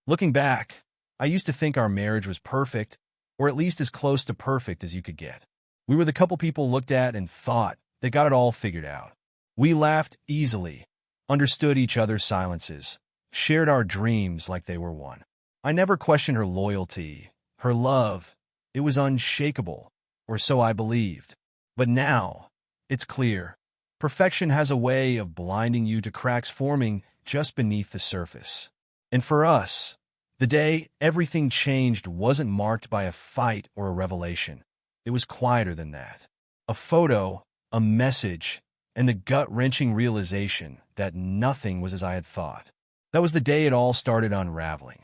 Looking back, I used to think our marriage was perfect, or at least as close to perfect as you could get. We were the couple people looked at and thought they got it all figured out. We laughed easily, understood each other's silences, shared our dreams like they were one. I never questioned her loyalty, her love. It was unshakable, or so I believed. But now, it's clear. Perfection has a way of blinding you to cracks forming just beneath the surface. And for us, the day everything changed wasn't marked by a fight or a revelation. It was quieter than that. A photo, a message, and the gut-wrenching realization that nothing was as I had thought. That was the day it all started unraveling.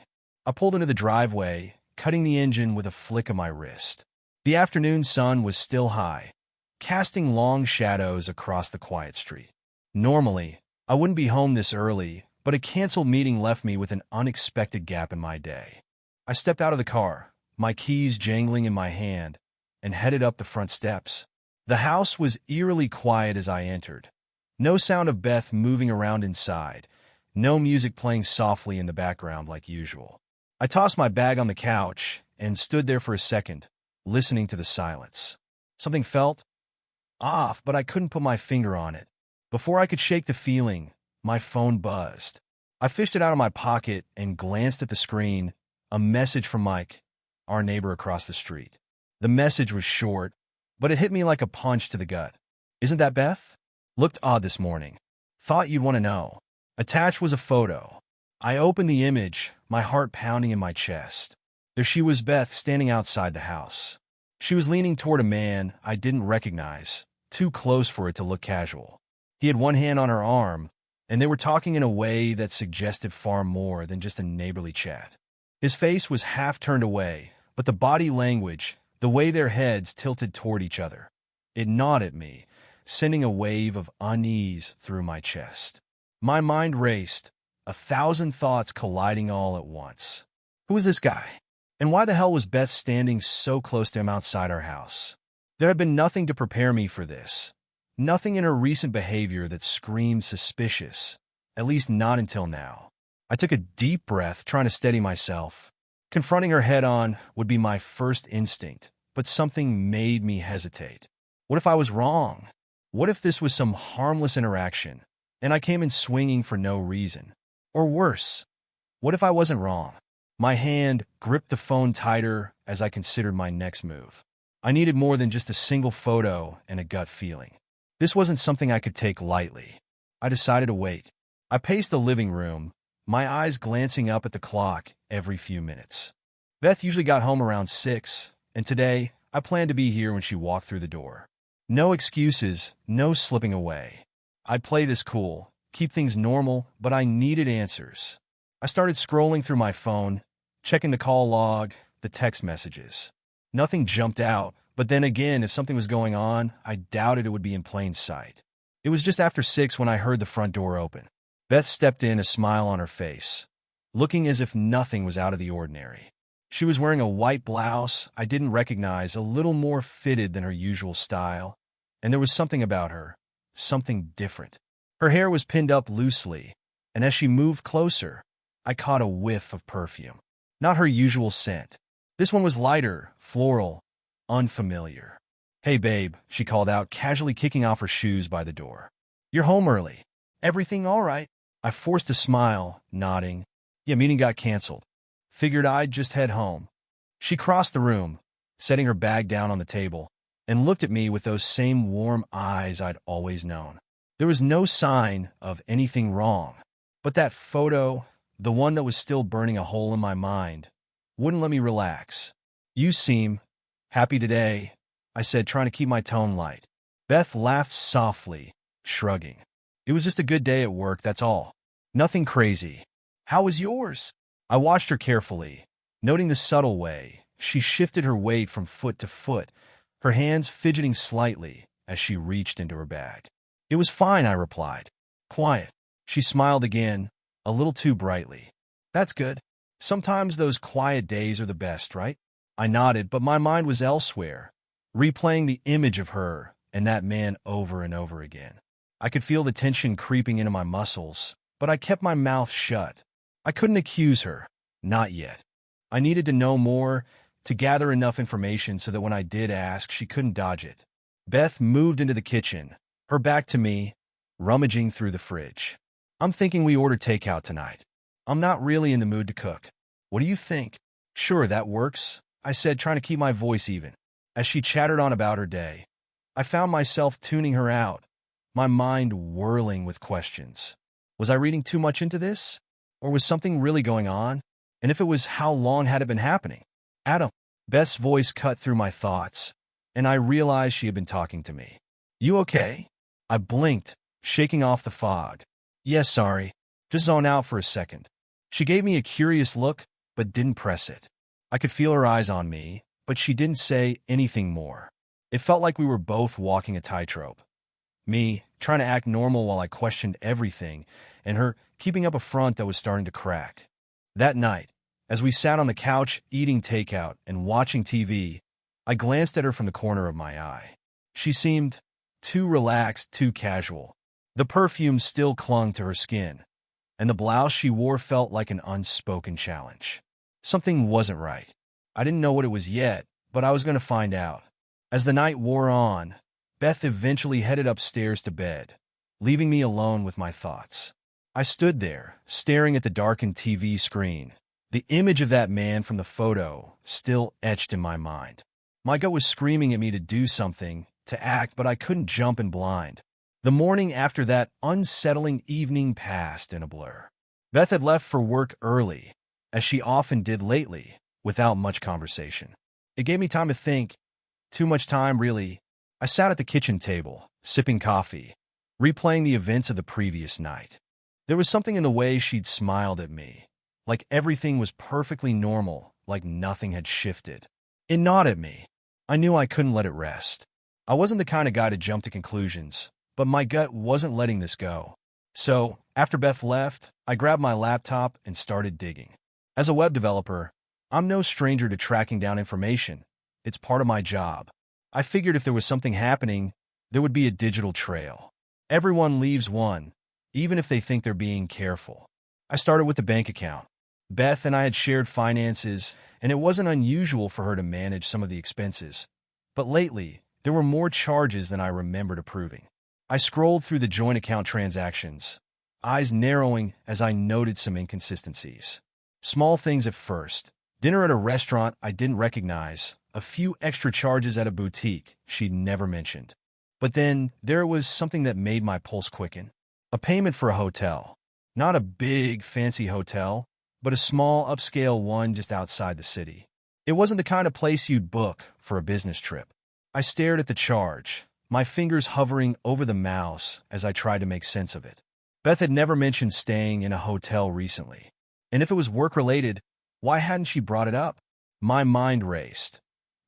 I pulled into the driveway, cutting the engine with a flick of my wrist. The afternoon sun was still high, casting long shadows across the quiet street. Normally, I wouldn't be home this early, but a canceled meeting left me with an unexpected gap in my day. I stepped out of the car, my keys jangling in my hand, and headed up the front steps. The house was eerily quiet as I entered. No sound of Beth moving around inside, no music playing softly in the background like usual. I tossed my bag on the couch and stood there for a second, listening to the silence. Something felt off, but I couldn't put my finger on it. Before I could shake the feeling, my phone buzzed. I fished it out of my pocket and glanced at the screen, a message from Mike, our neighbor across the street. The message was short, but it hit me like a punch to the gut. "Isn't that Beth? Looked odd this morning. Thought you'd want to know." Attached was a photo. I opened the image, my heart pounding in my chest. There she was, Beth, standing outside the house. She was leaning toward a man I didn't recognize, too close for it to look casual. He had one hand on her arm, and they were talking in a way that suggested far more than just a neighborly chat. His face was half turned away, but the body language, the way their heads tilted toward each other, it gnawed at me, sending a wave of unease through my chest. My mind raced, 1,000 thoughts colliding all at once. Who was this guy? And why the hell was Beth standing so close to him outside our house? There had been nothing to prepare me for this. Nothing in her recent behavior that screamed suspicious, at least not until now. I took a deep breath, trying to steady myself. Confronting her head-on would be my first instinct, but something made me hesitate. What if I was wrong? What if this was some harmless interaction, and I came in swinging for no reason? Or worse, what if I wasn't wrong? My hand gripped the phone tighter as I considered my next move. I needed more than just a single photo and a gut feeling. This wasn't something I could take lightly. I decided to wait. I paced the living room, my eyes glancing up at the clock every few minutes. Beth usually got home around 6, and today I planned to be here when she walked through the door. No excuses, no slipping away. I'd play this cool, keep things normal, but I needed answers. I started scrolling through my phone, checking the call log, the text messages. Nothing jumped out, but then again, if something was going on, I doubted it would be in plain sight. It was just after 6 when I heard the front door open. Beth stepped in, a smile on her face, looking as if nothing was out of the ordinary. She was wearing a white blouse I didn't recognize, a little more fitted than her usual style, and there was something about her, something different. Her hair was pinned up loosely, and as she moved closer, I caught a whiff of perfume. Not her usual scent. This one was lighter, floral, unfamiliar. "Hey, babe," she called out, casually kicking off her shoes by the door. "You're home early. Everything all right?" I forced a smile, nodding. "Yeah, meeting got canceled. Figured I'd just head home." She crossed the room, setting her bag down on the table, and looked at me with those same warm eyes I'd always known. There was no sign of anything wrong, but that photo, the one that was still burning a hole in my mind, wouldn't let me relax. "You seem happy today," I said, trying to keep my tone light. Beth laughed softly, shrugging. "It was just a good day at work, that's all. Nothing crazy. How was yours?" I watched her carefully, noting the subtle way she shifted her weight from foot to foot, her hands fidgeting slightly as she reached into her bag. "It was fine," I replied. "Quiet." She smiled again, a little too brightly. "That's good. Sometimes those quiet days are the best, right?" I nodded, but my mind was elsewhere, replaying the image of her and that man over and over again. I could feel the tension creeping into my muscles, but I kept my mouth shut. I couldn't accuse her. Not yet. I needed to know more, to gather enough information so that when I did ask, she couldn't dodge it. Beth moved into the kitchen, her back to me, rummaging through the fridge. I'm thinking we order takeout tonight. I'm not really in the mood to cook. What do you think? Sure, that works, I said, trying to keep my voice even. As she chattered on about her day, I found myself tuning her out, my mind whirling with questions. Was I reading too much into this? Or was something really going on? And if it was, how long had it been happening? Adam. Beth's voice cut through my thoughts, and I realized she had been talking to me. You okay? I blinked, shaking off the fog. Yes, sorry. Just zone out for a second. She gave me a curious look, but didn't press it. I could feel her eyes on me, but she didn't say anything more. It felt like we were both walking a tightrope. Me, trying to act normal while I questioned everything, and her keeping up a front that was starting to crack. That night, as we sat on the couch eating takeout and watching TV, I glanced at her from the corner of my eye. She seemed too relaxed, too casual. The perfume still clung to her skin, and the blouse she wore felt like an unspoken challenge. Something wasn't right. I didn't know what it was yet, but I was going to find out. As the night wore on, Beth eventually headed upstairs to bed, leaving me alone with my thoughts. I stood there, staring at the darkened TV screen, the image of that man from the photo still etched in my mind. My gut was screaming at me to do something, to act, but I couldn't jump in blind. The morning after that unsettling evening passed in a blur. Beth had left for work early, as she often did lately, without much conversation. It gave me time to think. Too much time, really. I sat at the kitchen table, sipping coffee, replaying the events of the previous night. There was something in the way she'd smiled at me, like everything was perfectly normal, like nothing had shifted. It gnawed at me. I knew I couldn't let it rest. I wasn't the kind of guy to jump to conclusions, but my gut wasn't letting this go. So, after Beth left, I grabbed my laptop and started digging. As a web developer, I'm no stranger to tracking down information. It's part of my job. I figured if there was something happening, there would be a digital trail. Everyone leaves one, even if they think they're being careful. I started with the bank account. Beth and I had shared finances, and it wasn't unusual for her to manage some of the expenses. But lately, there were more charges than I remembered approving. I scrolled through the joint account transactions, eyes narrowing as I noted some inconsistencies. Small things at first. Dinner at a restaurant I didn't recognize, a few extra charges at a boutique she'd never mentioned. But then there was something that made my pulse quicken. A payment for a hotel. Not a big, fancy hotel, but a small, upscale one just outside the city. It wasn't the kind of place you'd book for a business trip. I stared at the charge, my fingers hovering over the mouse as I tried to make sense of it. Beth had never mentioned staying in a hotel recently. And if it was work-related, why hadn't she brought it up? My mind raced,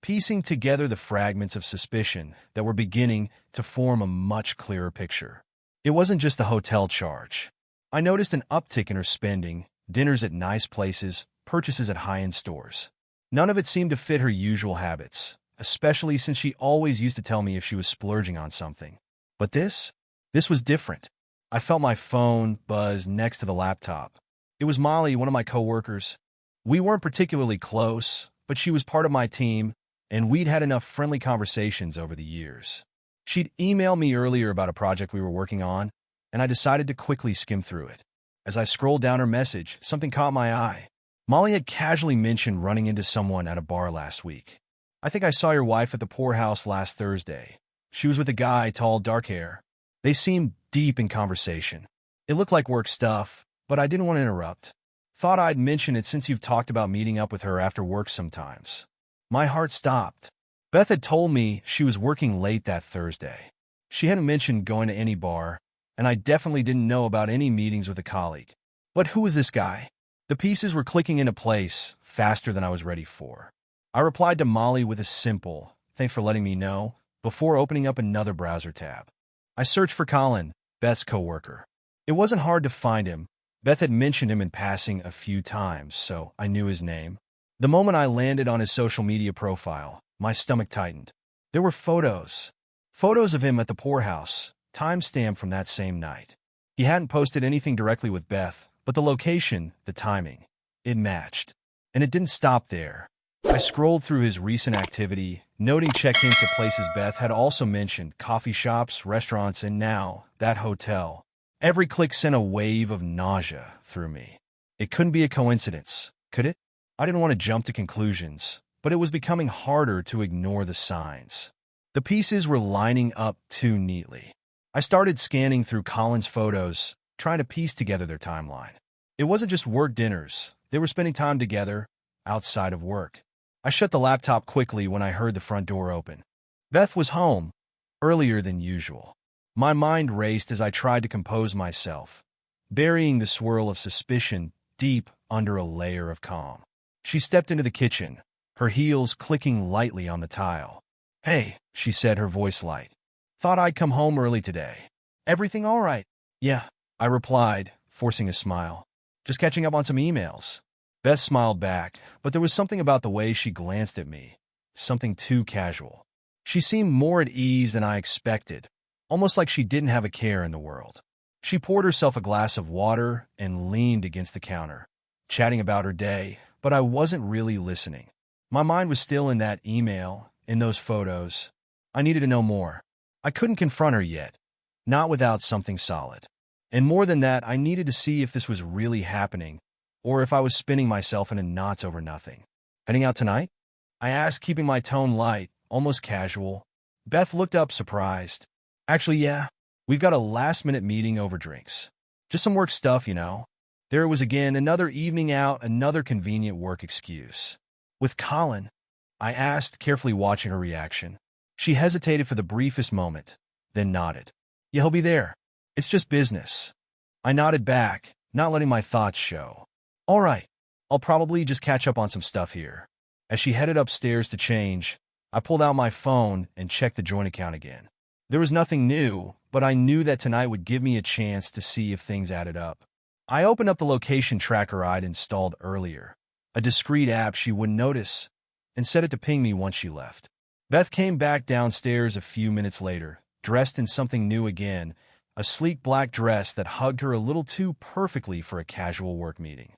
piecing together the fragments of suspicion that were beginning to form a much clearer picture. It wasn't just the hotel charge. I noticed an uptick in her spending, dinners at nice places, purchases at high-end stores. None of it seemed to fit her usual habits, especially since she always used to tell me if she was splurging on something. But this was different. I felt my phone buzz next to the laptop. It was Molly, one of my coworkers. We weren't particularly close, but she was part of my team, and we'd had enough friendly conversations over the years. She'd emailed me earlier about a project we were working on, and I decided to quickly skim through it. As I scrolled down her message, something caught my eye. Molly had casually mentioned running into someone at a bar last week. I think I saw your wife at the poorhouse last Thursday. She was with a guy, tall, dark hair. They seemed deep in conversation. It looked like work stuff, but I didn't want to interrupt. Thought I'd mention it since you've talked about meeting up with her after work sometimes. My heart stopped. Beth had told me she was working late that Thursday. She hadn't mentioned going to any bar, and I definitely didn't know about any meetings with a colleague. But who was this guy? The pieces were clicking into place faster than I was ready for. I replied to Molly with a simple, "Thanks for letting me know," before opening up another browser tab. I searched for Colin, Beth's coworker. It wasn't hard to find him. Beth had mentioned him in passing a few times, so I knew his name. The moment I landed on his social media profile, my stomach tightened. There were photos. Photos of him at the poorhouse, timestamped from that same night. He hadn't posted anything directly with Beth, but the location, the timing. It matched. And it didn't stop there. I scrolled through his recent activity, noting check-ins at places Beth had also mentioned, coffee shops, restaurants, and now, that hotel. Every click sent a wave of nausea through me. It couldn't be a coincidence, could it? I didn't want to jump to conclusions, but it was becoming harder to ignore the signs. The pieces were lining up too neatly. I started scanning through Colin's photos, trying to piece together their timeline. It wasn't just work dinners. They were spending time together, outside of work. I shut the laptop quickly when I heard the front door open. Beth was home, earlier than usual. My mind raced as I tried to compose myself, burying the swirl of suspicion deep under a layer of calm. She stepped into the kitchen, her heels clicking lightly on the tile. "Hey," she said, her voice light. "Thought I'd come home early today. Everything all right?" "Yeah," I replied, forcing a smile. "Just catching up on some emails." Beth smiled back, but there was something about the way she glanced at me, something too casual. She seemed more at ease than I expected, almost like she didn't have a care in the world. She poured herself a glass of water and leaned against the counter, chatting about her day, but I wasn't really listening. My mind was still in that email, in those photos. I needed to know more. I couldn't confront her yet, not without something solid. And more than that, I needed to see if this was really happening, or if I was spinning myself into knots over nothing. "Heading out tonight?" I asked, keeping my tone light, almost casual. Beth looked up, surprised. "Actually, yeah. We've got a last-minute meeting over drinks. Just some work stuff, you know." There it was again, another evening out, another convenient work excuse. "With Colin?" I asked, carefully watching her reaction. She hesitated for the briefest moment, then nodded. "Yeah, he'll be there. It's just business." I nodded back, not letting my thoughts show. "All right. I'll probably just catch up on some stuff here." As she headed upstairs to change, I pulled out my phone and checked the joint account again. There was nothing new, but I knew that tonight would give me a chance to see if things added up. I opened up the location tracker I'd installed earlier, a discreet app she wouldn't notice, and set it to ping me once she left. Beth came back downstairs a few minutes later, dressed in something new again, a sleek black dress that hugged her a little too perfectly for a casual work meeting.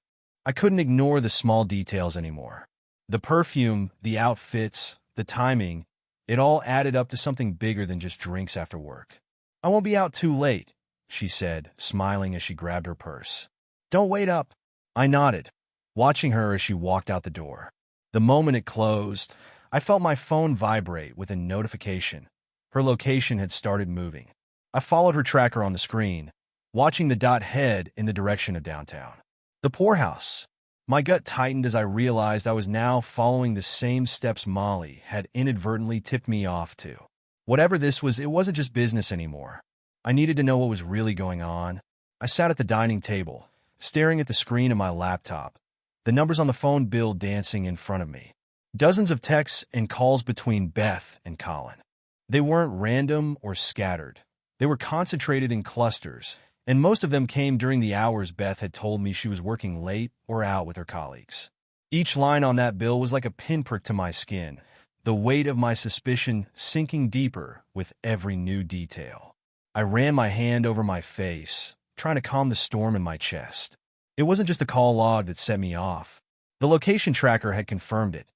I couldn't ignore the small details anymore. The perfume, the outfits, the timing, it all added up to something bigger than just drinks after work. "I won't be out too late," she said, smiling as she grabbed her purse. "Don't wait up." I nodded, watching her as she walked out the door. The moment it closed, I felt my phone vibrate with a notification. Her location had started moving. I followed her tracker on the screen, watching the dot head in the direction of downtown. The poorhouse. My gut tightened as I realized I was now following the same steps Molly had inadvertently tipped me off to. Whatever this was, it wasn't just business anymore. I needed to know what was really going on. I sat at the dining table, staring at the screen of my laptop, the numbers on the phone bill dancing in front of me. Dozens of texts and calls between Beth and Colin. They weren't random or scattered. They were concentrated in clusters, and most of them came during the hours Beth had told me she was working late or out with her colleagues. Each line on that bill was like a pinprick to my skin, the weight of my suspicion sinking deeper with every new detail. I ran my hand over my face, trying to calm the storm in my chest. It wasn't just the call log that set me off. The location tracker had confirmed it.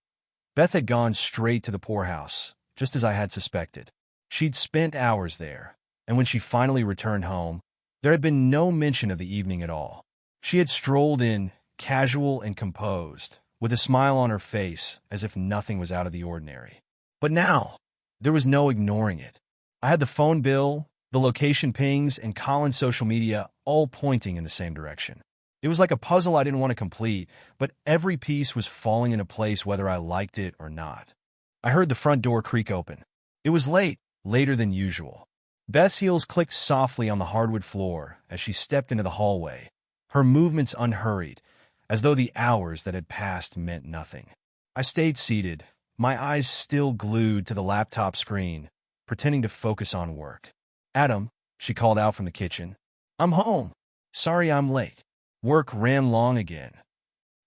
Beth had gone straight to the poorhouse, just as I had suspected. She'd spent hours there, and when she finally returned home, there had been no mention of the evening at all. She had strolled in, casual and composed, with a smile on her face as if nothing was out of the ordinary. But now, there was no ignoring it. I had the phone bill, the location pings, and Colin's social media all pointing in the same direction. It was like a puzzle I didn't want to complete, but every piece was falling into place whether I liked it or not. I heard the front door creak open. It was late, later than usual. Beth's heels clicked softly on the hardwood floor as she stepped into the hallway, her movements unhurried, as though the hours that had passed meant nothing. I stayed seated, my eyes still glued to the laptop screen, pretending to focus on work. "Adam," she called out from the kitchen. "I'm home. Sorry I'm late." Work ran long again.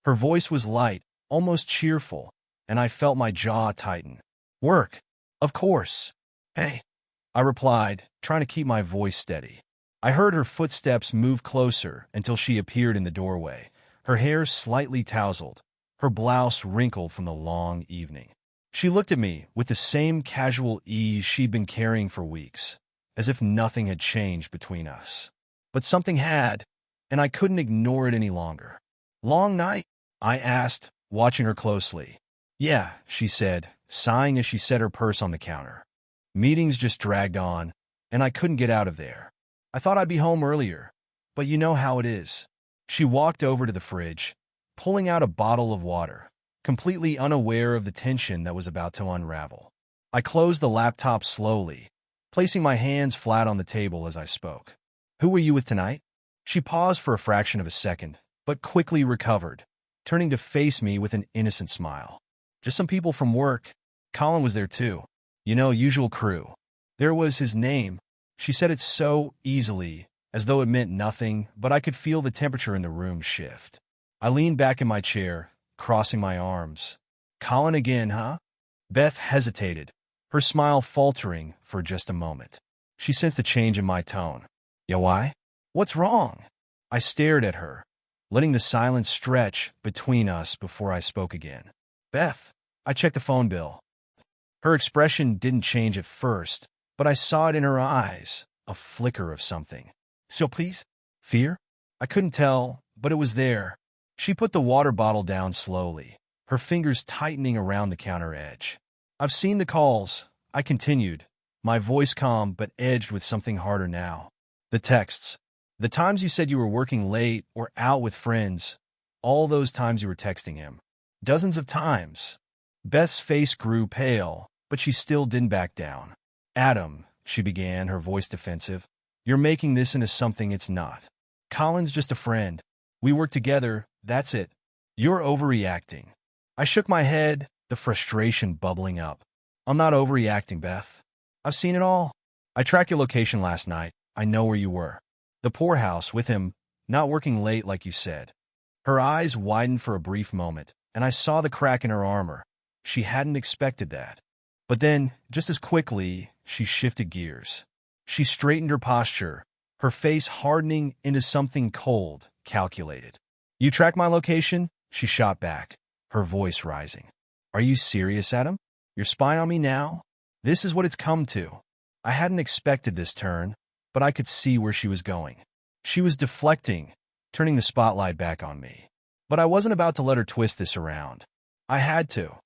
Her voice was light, almost cheerful, and I felt my jaw tighten. "Work? Of course." "Hey," I replied, trying to keep my voice steady. I heard her footsteps move closer until she appeared in the doorway, her hair slightly tousled, her blouse wrinkled from the long evening. She looked at me with the same casual ease she'd been carrying for weeks, as if nothing had changed between us. But something had, and I couldn't ignore it any longer. "Long night?" I asked, watching her closely. "Yeah," she said, sighing as she set her purse on the counter. "Meetings just dragged on, and I couldn't get out of there. I thought I'd be home earlier, but you know how it is." She walked over to the fridge, pulling out a bottle of water, completely unaware of the tension that was about to unravel. I closed the laptop slowly, placing my hands flat on the table as I spoke. "Who were you with tonight?" She paused for a fraction of a second, but quickly recovered, turning to face me with an innocent smile. "Just some people from work. Colin was there too. You know, usual crew." There was his name. She said it so easily, as though it meant nothing, but I could feel the temperature in the room shift. I leaned back in my chair, crossing my arms. "Colin again, huh?" Beth hesitated, her smile faltering for just a moment. She sensed a change in my tone. "Yeah, why? What's wrong?" I stared at her, letting the silence stretch between us before I spoke again. "Beth," I checked the phone bill. Her expression didn't change at first, but I saw it in her eyes, a flicker of something. "So please?" Fear? I couldn't tell, but it was there. She put the water bottle down slowly, her fingers tightening around the counter edge. "I've seen the calls," I continued, my voice calm but edged with something harder now. "The texts. The times you said you were working late or out with friends. All those times you were texting him. Dozens of times." Beth's face grew pale, but she still didn't back down. "Adam," she began, her voice defensive, "you're making this into something it's not. Colin's just a friend. We work together, that's it. You're overreacting." I shook my head, the frustration bubbling up. "I'm not overreacting, Beth. I've seen it all. I tracked your location last night. I know where you were. The poorhouse, with him, not working late like you said." Her eyes widened for a brief moment, and I saw the crack in her armor. She hadn't expected that. But then, just as quickly, she shifted gears. She straightened her posture, her face hardening into something cold, calculated. "You track my location?" she shot back, her voice rising. "Are you serious, Adam? You're spying on me now? This is what it's come to." I hadn't expected this turn, but I could see where she was going. She was deflecting, turning the spotlight back on me. But I wasn't about to let her twist this around. I had to.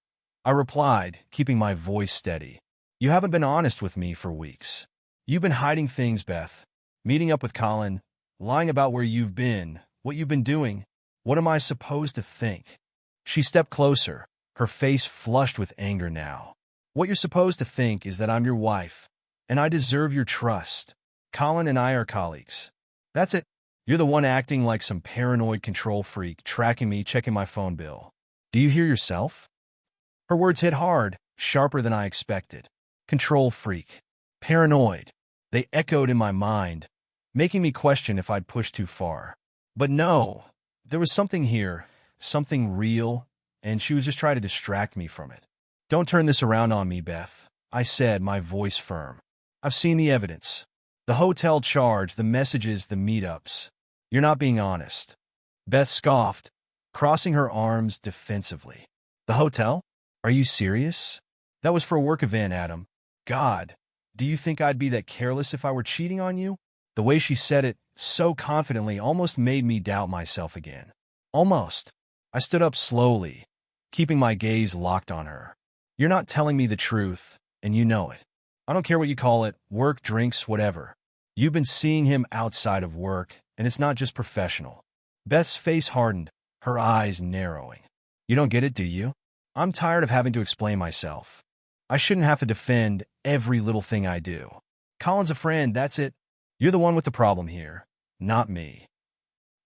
I replied, keeping my voice steady. "You haven't been honest with me for weeks. You've been hiding things, Beth. Meeting up with Colin, lying about where you've been, what you've been doing. What am I supposed to think?" She stepped closer, her face flushed with anger now. "What you're supposed to think is that I'm your wife, and I deserve your trust. Colin and I are colleagues. That's it. You're the one acting like some paranoid control freak, tracking me, checking my phone bill. Do you hear yourself?" Her words hit hard, sharper than I expected. Control freak. Paranoid. They echoed in my mind, making me question if I'd pushed too far. But no, there was something here, something real, and she was just trying to distract me from it. "Don't turn this around on me, Beth," I said, my voice firm. "I've seen the evidence. The hotel charge, the messages, the meetups. You're not being honest." Beth scoffed, crossing her arms defensively. "The hotel? Are you serious? That was for a work event, Adam. God, do you think I'd be that careless if I were cheating on you?" The way she said it, so confidently, almost made me doubt myself again. Almost. I stood up slowly, keeping my gaze locked on her. "You're not telling me the truth, and you know it. I don't care what you call it, work, drinks, whatever. You've been seeing him outside of work, and it's not just professional." Beth's face hardened, her eyes narrowing. "You don't get it, do you? I'm tired of having to explain myself. I shouldn't have to defend every little thing I do. Colin's a friend, that's it. You're the one with the problem here, not me."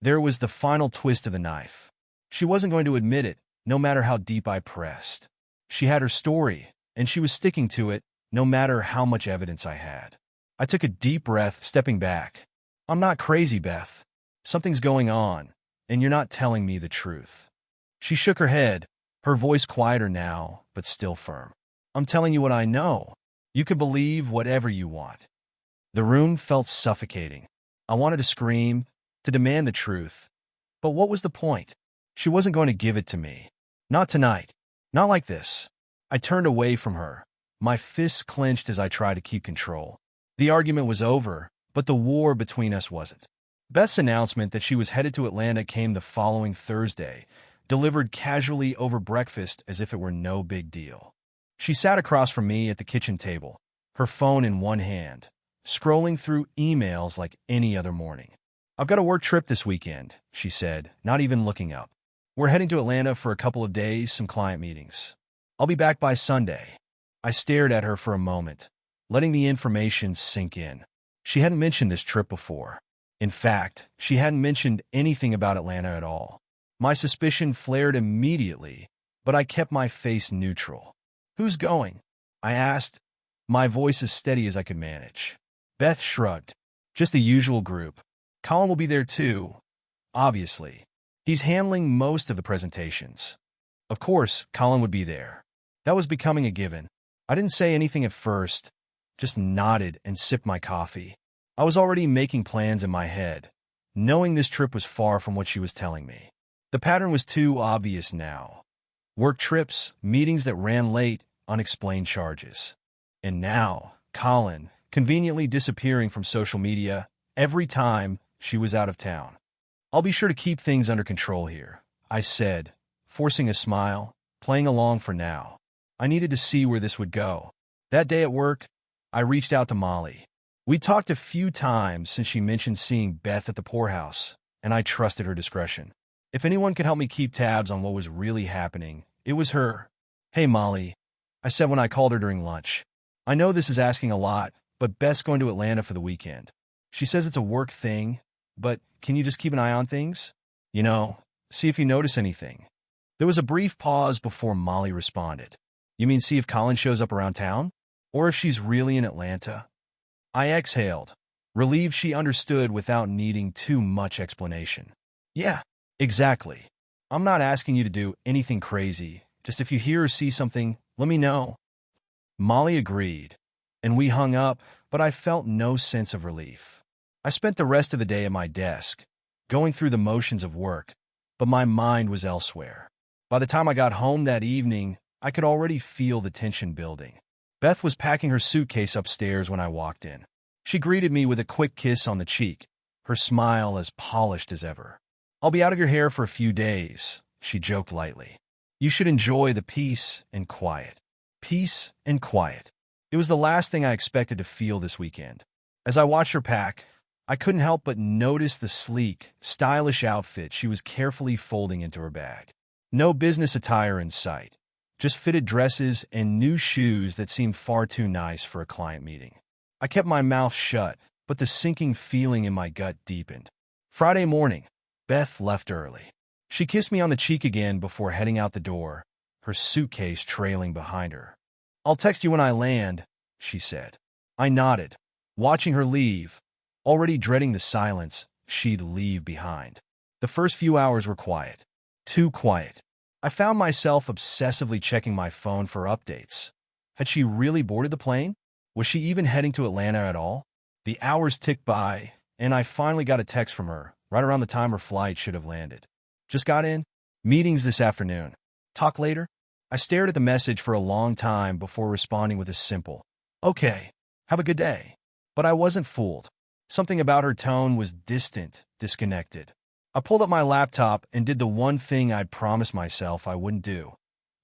There was the final twist of the knife. She wasn't going to admit it, no matter how deep I pressed. She had her story, and she was sticking to it, no matter how much evidence I had. I took a deep breath, stepping back. "I'm not crazy, Beth. Something's going on, and you're not telling me the truth." She shook her head, her voice quieter now, but still firm. "I'm telling you what I know. You can believe whatever you want." The room felt suffocating. I wanted to scream, to demand the truth, But what was the point? She wasn't going to give it to me. Not tonight. Not like this. I turned away from her, my fists clenched as I tried to keep control. The argument was over, but the war between us wasn't. Beth's announcement that she was headed to Atlanta came the following Thursday, delivered casually over breakfast as if it were no big deal. She sat across from me at the kitchen table, her phone in one hand, scrolling through emails like any other morning. "I've got a work trip this weekend," she said, not even looking up. "We're heading to Atlanta for a couple of days, some client meetings. I'll be back by Sunday." I stared at her for a moment, letting the information sink in. She hadn't mentioned this trip before. In fact, she hadn't mentioned anything about Atlanta at all. My suspicion flared immediately, but I kept my face neutral. "Who's going?" I asked, my voice as steady as I could manage. Beth shrugged. "Just the usual group. Colin will be there too, obviously. He's handling most of the presentations." Of course, Colin would be there. That was becoming a given. I didn't say anything at first, just nodded and sipped my coffee. I was already making plans in my head, knowing this trip was far from what she was telling me. The pattern was too obvious now. Work trips, meetings that ran late, unexplained charges. And now, Colin, conveniently disappearing from social media every time she was out of town. "I'll be sure to keep things under control here," I said, forcing a smile, playing along for now. I needed to see where this would go. That day at work, I reached out to Molly. We talked a few times since she mentioned seeing Beth at the poorhouse, and I trusted her discretion. If anyone could help me keep tabs on what was really happening, it was her. "Hey, Molly," I said when I called her during lunch. "I know this is asking a lot, but Beth's going to Atlanta for the weekend. She says it's a work thing, but can you just keep an eye on things? See if you notice anything." There was a brief pause before Molly responded. "You mean see if Colin shows up around town? Or if she's really in Atlanta?" I exhaled, relieved she understood without needing too much explanation. "Yeah, exactly. I'm not asking you to do anything crazy. Just if you hear or see something, let me know." Molly agreed, and we hung up, but I felt no sense of relief. I spent the rest of the day at my desk, going through the motions of work, but my mind was elsewhere. By the time I got home that evening, I could already feel the tension building. Beth was packing her suitcase upstairs when I walked in. She greeted me with a quick kiss on the cheek, her smile as polished as ever. "I'll be out of your hair for a few days," she joked lightly. "You should enjoy the peace and quiet." Peace and quiet. It was the last thing I expected to feel this weekend. As I watched her pack, I couldn't help but notice the sleek, stylish outfit she was carefully folding into her bag. No business attire in sight, just fitted dresses and new shoes that seemed far too nice for a client meeting. I kept my mouth shut, but the sinking feeling in my gut deepened. Friday morning, Beth left early. She kissed me on the cheek again before heading out the door, her suitcase trailing behind her. "I'll text you when I land," she said. I nodded, watching her leave, already dreading the silence she'd leave behind. The first few hours were quiet. Too quiet. I found myself obsessively checking my phone for updates. Had she really boarded the plane? Was she even heading to Atlanta at all? The hours ticked by, and I finally got a text from her, right around the time her flight should have landed. "Just got in. Meetings this afternoon. Talk later?" I stared at the message for a long time before responding with a simple, "Okay, have a good day." But I wasn't fooled. Something about her tone was distant, disconnected. I pulled up my laptop and did the one thing I'd promised myself I wouldn't do.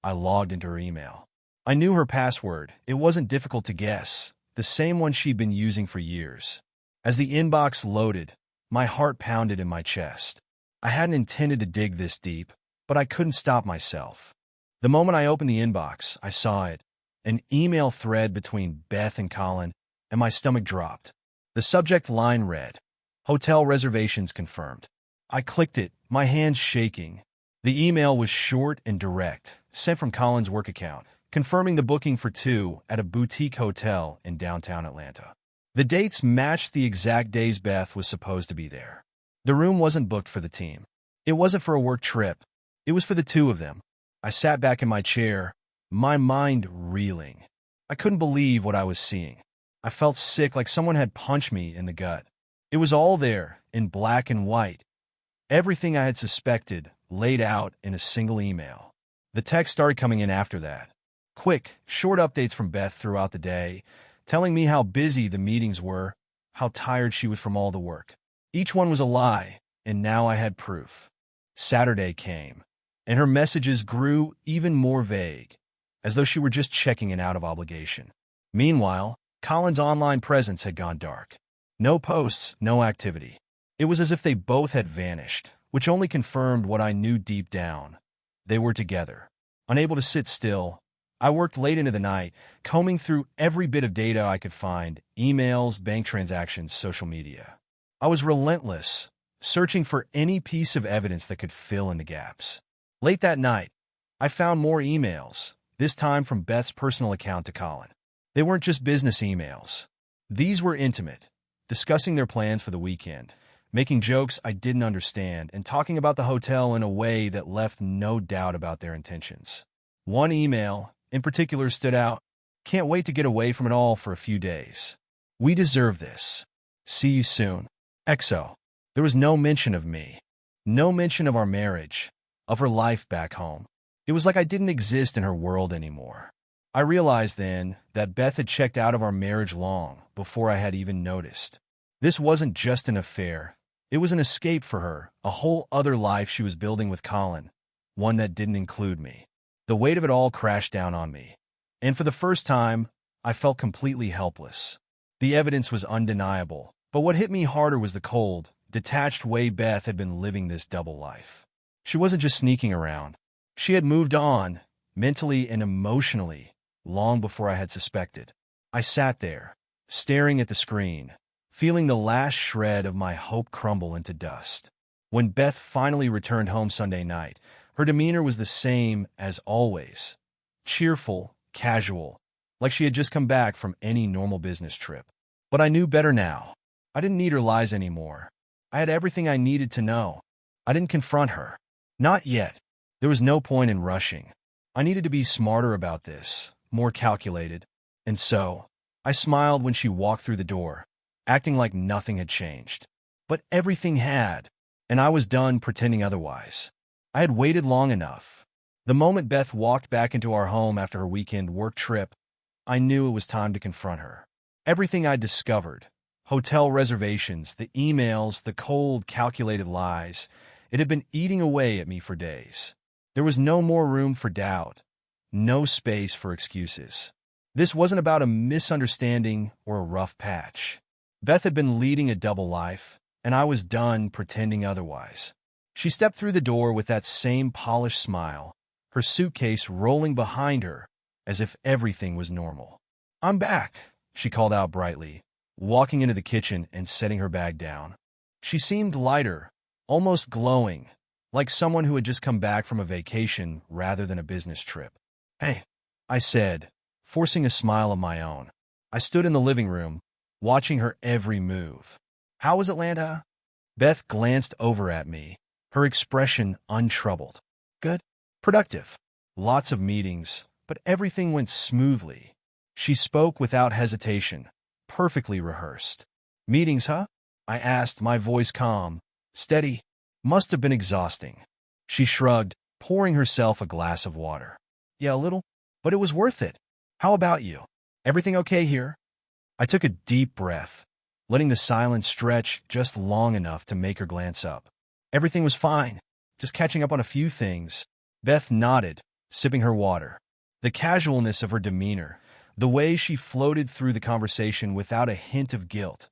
I logged into her email. I knew her password. It wasn't difficult to guess, the same one she'd been using for years. As the inbox loaded, my heart pounded in my chest. I hadn't intended to dig this deep, but I couldn't stop myself. The moment I opened the inbox, I saw it, an email thread between Beth and Colin, and my stomach dropped. The subject line read, "Hotel reservations confirmed." I clicked it, my hands shaking. The email was short and direct, sent from Colin's work account, confirming the booking for two at a boutique hotel in downtown Atlanta. The dates matched the exact days Beth was supposed to be there. The room wasn't booked for the team. It wasn't for a work trip. It was for the two of them. I sat back in my chair, my mind reeling. I couldn't believe what I was seeing. I felt sick, like someone had punched me in the gut. It was all there, in black and white. Everything I had suspected laid out in a single email. The text started coming in after that. Quick, short updates from Beth throughout the day, telling me how busy the meetings were, how tired she was from all the work. Each one was a lie, and now I had proof. Saturday came, and her messages grew even more vague, as though she were just checking in out of obligation. Meanwhile, Colin's online presence had gone dark. No posts, no activity. It was as if they both had vanished, which only confirmed what I knew deep down. They were together. Unable to sit still, I worked late into the night, combing through every bit of data I could find: emails, bank transactions, social media. I was relentless, searching for any piece of evidence that could fill in the gaps. Late that night, I found more emails, this time from Beth's personal account to Colin. They weren't just business emails. These were intimate, discussing their plans for the weekend, making jokes I didn't understand, and talking about the hotel in a way that left no doubt about their intentions. One email, in particular, stood out. Can't wait to get away from it all for a few days. We deserve this. See you soon. XO. There was no mention of me. No mention of our marriage, of her life back home. It was like I didn't exist in her world anymore. I realized then that Beth had checked out of our marriage long before I had even noticed. This wasn't just an affair. It was an escape for her, a whole other life she was building with Colin, one that didn't include me. The weight of it all crashed down on me, and for the first time, I felt completely helpless. The evidence was undeniable, but what hit me harder was the cold, detached way Beth had been living this double life. She wasn't just sneaking around. She had moved on, mentally and emotionally, long before I had suspected. I sat there, staring at the screen, feeling the last shred of my hope crumble into dust. When Beth finally returned home Sunday night, her demeanor was the same as always. Cheerful, casual, like she had just come back from any normal business trip. But I knew better now. I didn't need her lies anymore. I had everything I needed to know. I didn't confront her. Not yet. There was no point in rushing. I needed to be smarter about this, more calculated. And so, I smiled when she walked through the door, acting like nothing had changed. But everything had, and I was done pretending otherwise. I had waited long enough. The moment Beth walked back into our home after her weekend work trip, I knew it was time to confront her. Everything I'd discovered, hotel reservations, the emails, the cold, calculated lies, it had been eating away at me for days. There was no more room for doubt, no space for excuses. This wasn't about a misunderstanding or a rough patch. Beth had been leading a double life, and I was done pretending otherwise. She stepped through the door with that same polished smile, her suitcase rolling behind her as if everything was normal. "I'm back," she called out brightly, walking into the kitchen and setting her bag down. She seemed lighter, almost glowing, like someone who had just come back from a vacation rather than a business trip. "Hey," I said, forcing a smile of my own. I stood in the living room, watching her every move. "How was Atlanta?" Beth glanced over at me, her expression untroubled. "Good. Productive. Lots of meetings, but everything went smoothly." She spoke without hesitation, perfectly rehearsed. "Meetings, huh?" I asked, my voice calm, steady. "Must have been exhausting." She shrugged, pouring herself a glass of water. "Yeah, a little, but it was worth it. How about you? Everything okay here?" I took a deep breath, letting the silence stretch just long enough to make her glance up. "Everything was fine, just catching up on a few things." Beth nodded, sipping her water. The casualness of her demeanor, the way she floated through the conversation without a hint of guilt,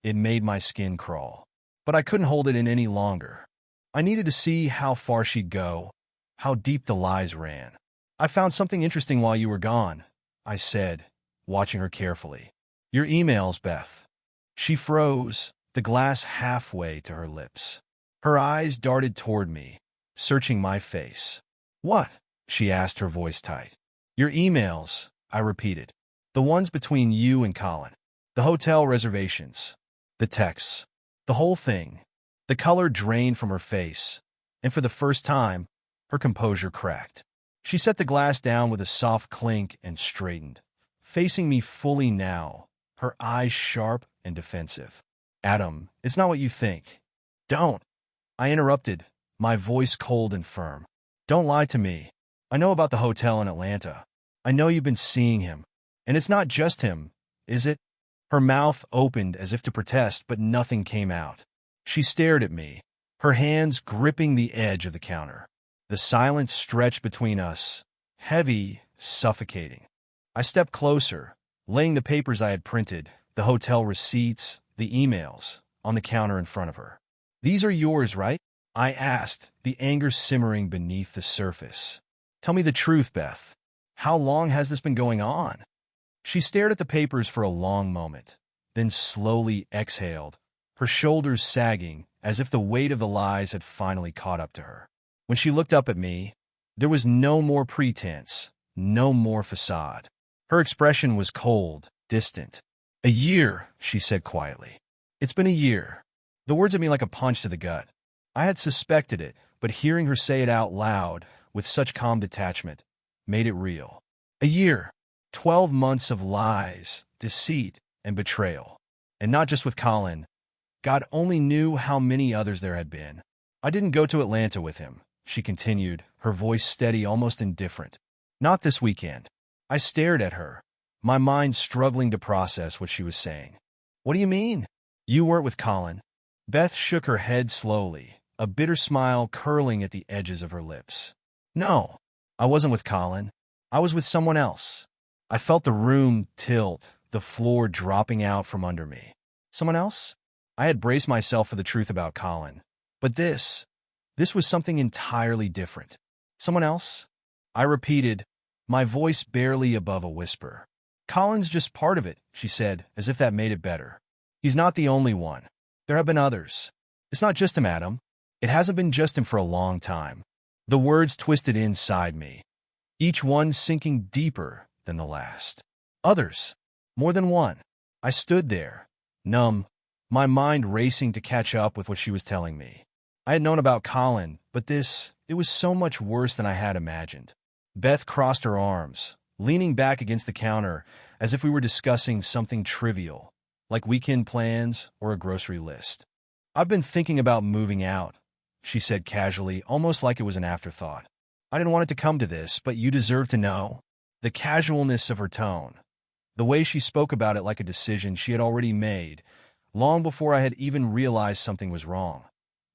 it made my skin crawl. But I couldn't hold it in any longer. I needed to see how far she'd go, how deep the lies ran. "I found something interesting while you were gone," I said, watching her carefully. "Your emails, Beth." She froze, the glass halfway to her lips. Her eyes darted toward me, searching my face. "What?" she asked, her voice tight. "Your emails," I repeated. "The ones between you and Colin. The hotel reservations. The texts. The whole thing." The color drained from her face, and for the first time, her composure cracked. She set the glass down with a soft clink and straightened, facing me fully now, her eyes sharp and defensive. "Adam, it's not what you think. Don't." I interrupted, my voice cold and firm. Don't lie to me. I know about the hotel in Atlanta. I know you've been seeing him. And it's not just him, is it? Her mouth opened as if to protest, but nothing came out. She stared at me, her hands gripping the edge of the counter. The silence stretched between us, heavy, suffocating. I stepped closer, laying the papers I had printed, the hotel receipts, the emails, on the counter in front of her. These are yours, right? I asked, the anger simmering beneath the surface. Tell me the truth, Beth. How long has this been going on? She stared at the papers for a long moment, then slowly exhaled, her shoulders sagging as if the weight of the lies had finally caught up to her. When she looked up at me, there was no more pretense, no more facade. Her expression was cold, distant. A year, she said quietly. It's been a year. The words hit me like a punch to the gut. I had suspected it, but hearing her say it out loud, with such calm detachment, made it real. A year. 12 months of lies, deceit, and betrayal. And not just with Colin. God only knew how many others there had been. I didn't go to Atlanta with him, she continued, her voice steady, almost indifferent. Not this weekend. I stared at her, my mind struggling to process what she was saying. What do you mean? You weren't with Colin. Beth shook her head slowly, a bitter smile curling at the edges of her lips. No, I wasn't with Colin. I was with someone else. I felt the room tilt, the floor dropping out from under me. Someone else? I had braced myself for the truth about Colin. But this was something entirely different. Someone else? I repeated, my voice barely above a whisper. Colin's just part of it, she said, as if that made it better. He's not the only one. There have been others. It's not just him, Adam. It hasn't been just him for a long time. The words twisted inside me, each one sinking deeper than the last. Others. More than one. I stood there, numb, my mind racing to catch up with what she was telling me. I had known about Colin, but it was so much worse than I had imagined. Beth crossed her arms, leaning back against the counter as if we were discussing something trivial, like weekend plans or a grocery list. I've been thinking about moving out, she said casually, almost like it was an afterthought. I didn't want it to come to this, but you deserve to know. The casualness of her tone, the way she spoke about it like a decision she had already made, long before I had even realized something was wrong,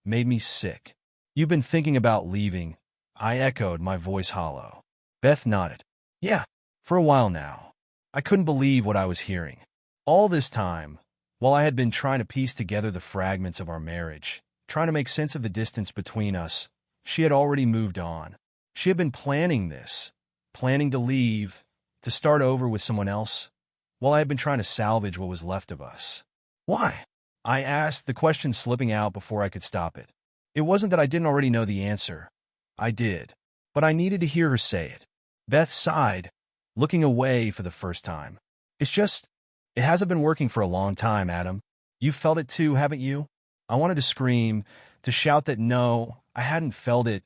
made me sick. You've been thinking about leaving, I echoed, my voice hollow. Beth nodded. Yeah, for a while now. I couldn't believe what I was hearing. All this time, while I had been trying to piece together the fragments of our marriage, trying to make sense of the distance between us, she had already moved on. She had been planning this, planning to leave, to start over with someone else, while I had been trying to salvage what was left of us. Why? I asked, the question slipping out before I could stop it. It wasn't that I didn't already know the answer. I did. But I needed to hear her say it. Beth sighed, looking away for the first time. It hasn't been working for a long time, Adam. You've felt it too, haven't you? I wanted to scream, to shout that no, I hadn't felt it,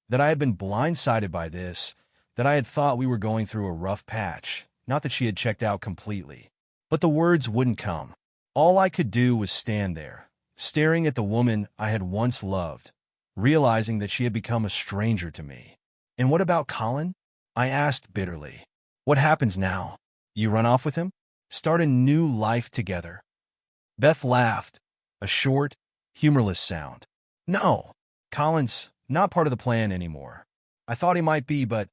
that I had been blindsided by this, that I had thought we were going through a rough patch, not that she had checked out completely. But the words wouldn't come. All I could do was stand there, staring at the woman I had once loved, realizing that she had become a stranger to me. And what about Colin? I asked bitterly. What happens now? You run off with him? Start a new life together? Beth laughed, a short, humorless sound. No, Colin's not part of the plan anymore. I thought he might be, but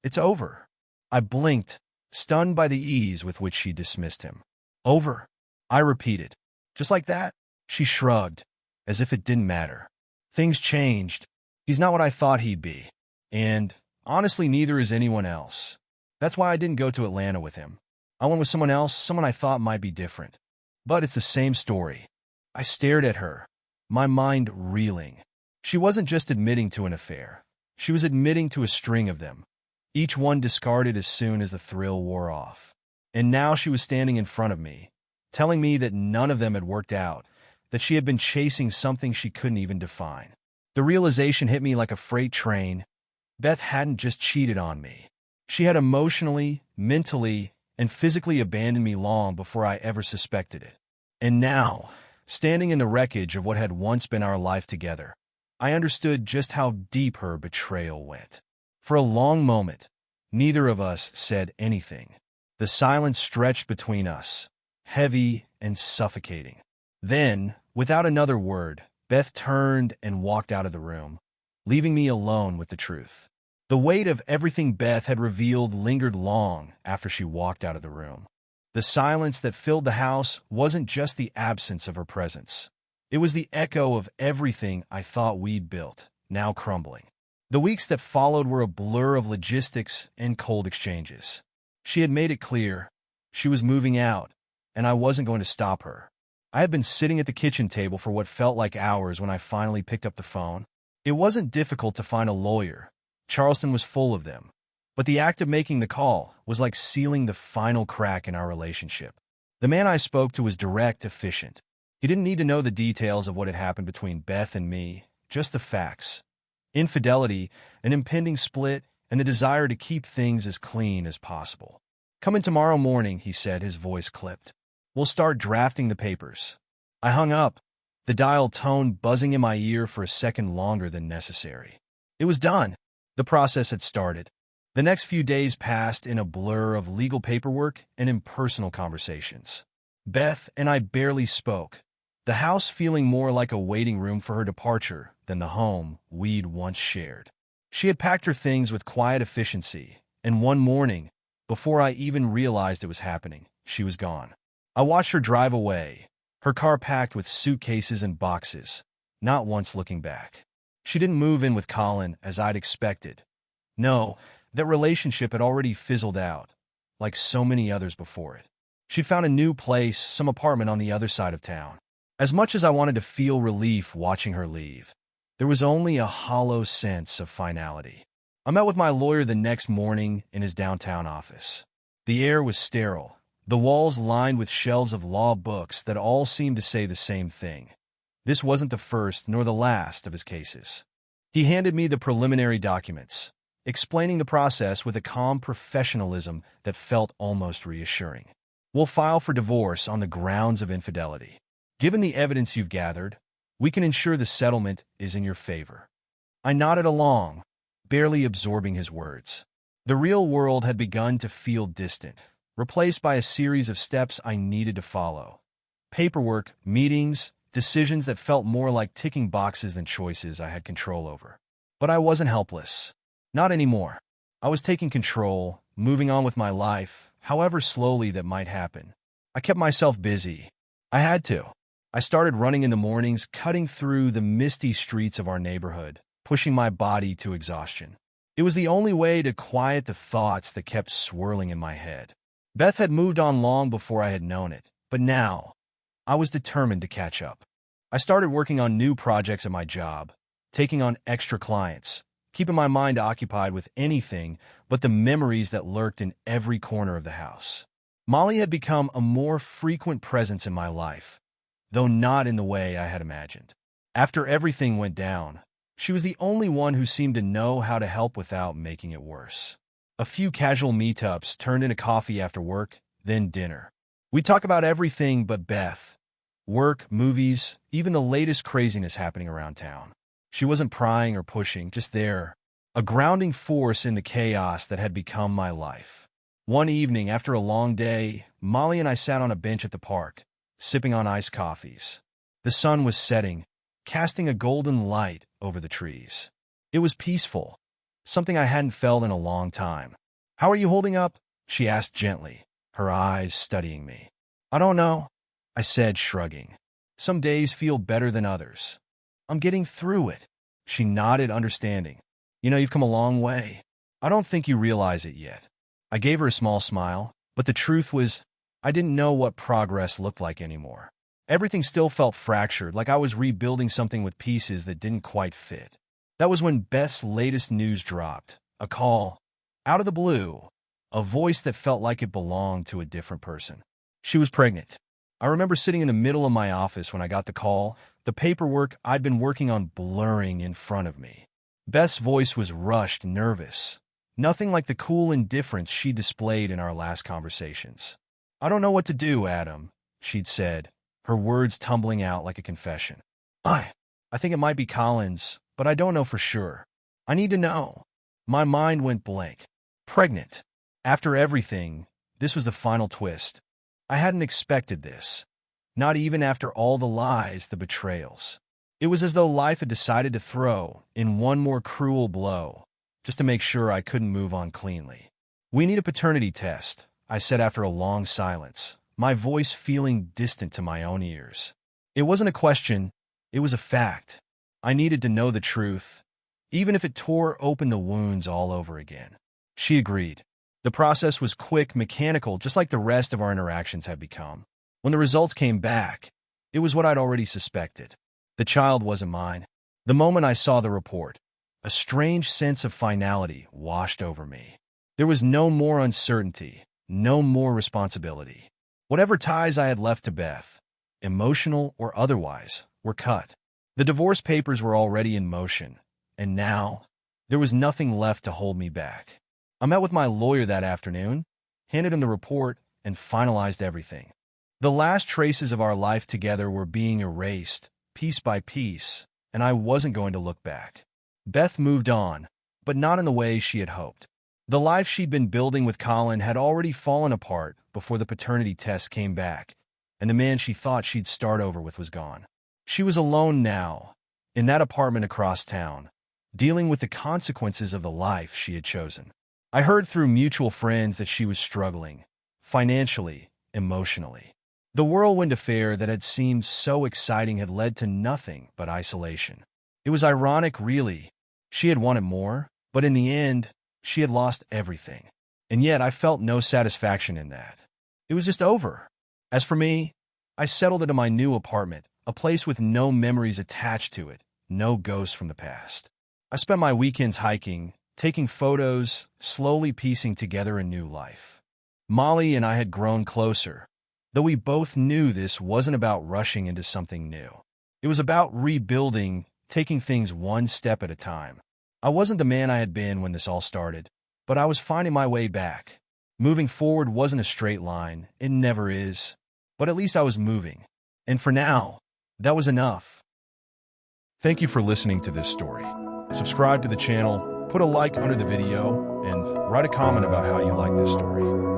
it's over. I blinked, stunned by the ease with which she dismissed him. Over, I repeated. Just like that? She shrugged, as if it didn't matter. Things changed. He's not what I thought he'd be. And, honestly, neither is anyone else. That's why I didn't go to Atlanta with him. I went with someone else, someone I thought might be different. But it's the same story. I stared at her, my mind reeling. She wasn't just admitting to an affair. She was admitting to a string of them, each one discarded as soon as the thrill wore off. And now she was standing in front of me, telling me that none of them had worked out, that she had been chasing something she couldn't even define. The realization hit me like a freight train. Beth hadn't just cheated on me. She had emotionally, mentally, and physically abandoned me long before I ever suspected it. And now, standing in the wreckage of what had once been our life together, I understood just how deep her betrayal went. For a long moment, neither of us said anything. The silence stretched between us, heavy and suffocating. Then, without another word, Beth turned and walked out of the room, leaving me alone with the truth. The weight of everything Beth had revealed lingered long after she walked out of the room. The silence that filled the house wasn't just the absence of her presence. It was the echo of everything I thought we'd built, now crumbling. The weeks that followed were a blur of logistics and cold exchanges. She had made it clear she was moving out, and I wasn't going to stop her. I had been sitting at the kitchen table for what felt like hours when I finally picked up the phone. It wasn't difficult to find a lawyer. Charleston was full of them. But the act of making the call was like sealing the final crack in our relationship. The man I spoke to was direct, efficient. He didn't need to know the details of what had happened between Beth and me, just the facts. Infidelity, an impending split, and the desire to keep things as clean as possible. "Come in tomorrow morning," he said, his voice clipped. "We'll start drafting the papers." I hung up, the dial tone buzzing in my ear for a second longer than necessary. It was done. The process had started. The next few days passed in a blur of legal paperwork and impersonal conversations. Beth and I barely spoke, the house feeling more like a waiting room for her departure than the home we'd once shared. She had packed her things with quiet efficiency, and one morning, before I even realized it was happening, she was gone. I watched her drive away, her car packed with suitcases and boxes, not once looking back. She didn't move in with Colin as I'd expected. No, that relationship had already fizzled out, like so many others before it. She'd found a new place, some apartment on the other side of town. As much as I wanted to feel relief watching her leave, there was only a hollow sense of finality. I met with my lawyer the next morning in his downtown office. The air was sterile, the walls lined with shelves of law books that all seemed to say the same thing. This wasn't the first nor the last of his cases. He handed me the preliminary documents, explaining the process with a calm professionalism that felt almost reassuring. "We'll file for divorce on the grounds of infidelity. Given the evidence you've gathered, we can ensure the settlement is in your favor." I nodded along, barely absorbing his words. The real world had begun to feel distant, replaced by a series of steps I needed to follow. Paperwork, meetings, decisions that felt more like ticking boxes than choices I had control over. But I wasn't helpless. Not anymore. I was taking control, moving on with my life, however slowly that might happen. I kept myself busy. I had to. I started running in the mornings, cutting through the misty streets of our neighborhood, pushing my body to exhaustion. It was the only way to quiet the thoughts that kept swirling in my head. Beth had moved on long before I had known it, but now, I was determined to catch up. I started working on new projects at my job, taking on extra clients, keeping my mind occupied with anything but the memories that lurked in every corner of the house. Molly had become a more frequent presence in my life, though not in the way I had imagined. After everything went down, she was the only one who seemed to know how to help without making it worse. A few casual meetups turned into coffee after work, then dinner. We'd talk about everything but Beth. Work, movies, even the latest craziness happening around town. She wasn't prying or pushing, just there, a grounding force in the chaos that had become my life. One evening, after a long day, Molly and I sat on a bench at the park, sipping on iced coffees. The sun was setting, casting a golden light over the trees. It was peaceful, something I hadn't felt in a long time. "How are you holding up?" she asked gently, her eyes studying me. "I don't know," I said, shrugging. "Some days feel better than others. I'm getting through it." She nodded, understanding. You've come a long way. I don't think you realize it yet." I gave her a small smile, but the truth was, I didn't know what progress looked like anymore. Everything still felt fractured, like I was rebuilding something with pieces that didn't quite fit. That was when Beth's latest news dropped. A call. Out of the blue. A voice that felt like it belonged to a different person. She was pregnant. I remember sitting in the middle of my office when I got the call, the paperwork I'd been working on blurring in front of me. Beth's voice was rushed, nervous. Nothing like the cool indifference she displayed in our last conversations. "I don't know what to do, Adam," she'd said, her words tumbling out like a confession. I think it might be Colin's. but I don't know for sure. I need to know. My mind went blank. Pregnant. After everything, this was the final twist. I hadn't expected this. Not even after all the lies, the betrayals. It was as though life had decided to throw in one more cruel blow, just to make sure I couldn't move on cleanly. "We need a paternity test," I said after a long silence, my voice feeling distant to my own ears. It wasn't a question, it was a fact. I needed to know the truth, even if it tore open the wounds all over again. She agreed. The process was quick, mechanical, just like the rest of our interactions had become. When the results came back, it was what I'd already suspected. The child wasn't mine. The moment I saw the report, a strange sense of finality washed over me. There was no more uncertainty, no more responsibility. Whatever ties I had left to Beth, emotional or otherwise, were cut. The divorce papers were already in motion, and now there was nothing left to hold me back. I met with my lawyer that afternoon, handed him the report, and finalized everything. The last traces of our life together were being erased, piece by piece, and I wasn't going to look back. Beth moved on, but not in the way she had hoped. The life she'd been building with Colin had already fallen apart before the paternity test came back, and the man she thought she'd start over with was gone. She was alone now, in that apartment across town, dealing with the consequences of the life she had chosen. I heard through mutual friends that she was struggling, financially, emotionally. The whirlwind affair that had seemed so exciting had led to nothing but isolation. It was ironic, really. She had wanted more, but in the end, she had lost everything. And yet I felt no satisfaction in that. It was just over. As for me, I settled into my new apartment, a place with no memories attached to it, no ghosts from the past. I spent my weekends hiking, taking photos, slowly piecing together a new life. Molly and I had grown closer, though we both knew this wasn't about rushing into something new. It was about rebuilding, taking things one step at a time. I wasn't the man I had been when this all started, but I was finding my way back. Moving forward wasn't a straight line, it never is, but at least I was moving. And for now, that was enough. Thank you for listening to this story. Subscribe to the channel, put a like under the video, and write a comment about how you like this story.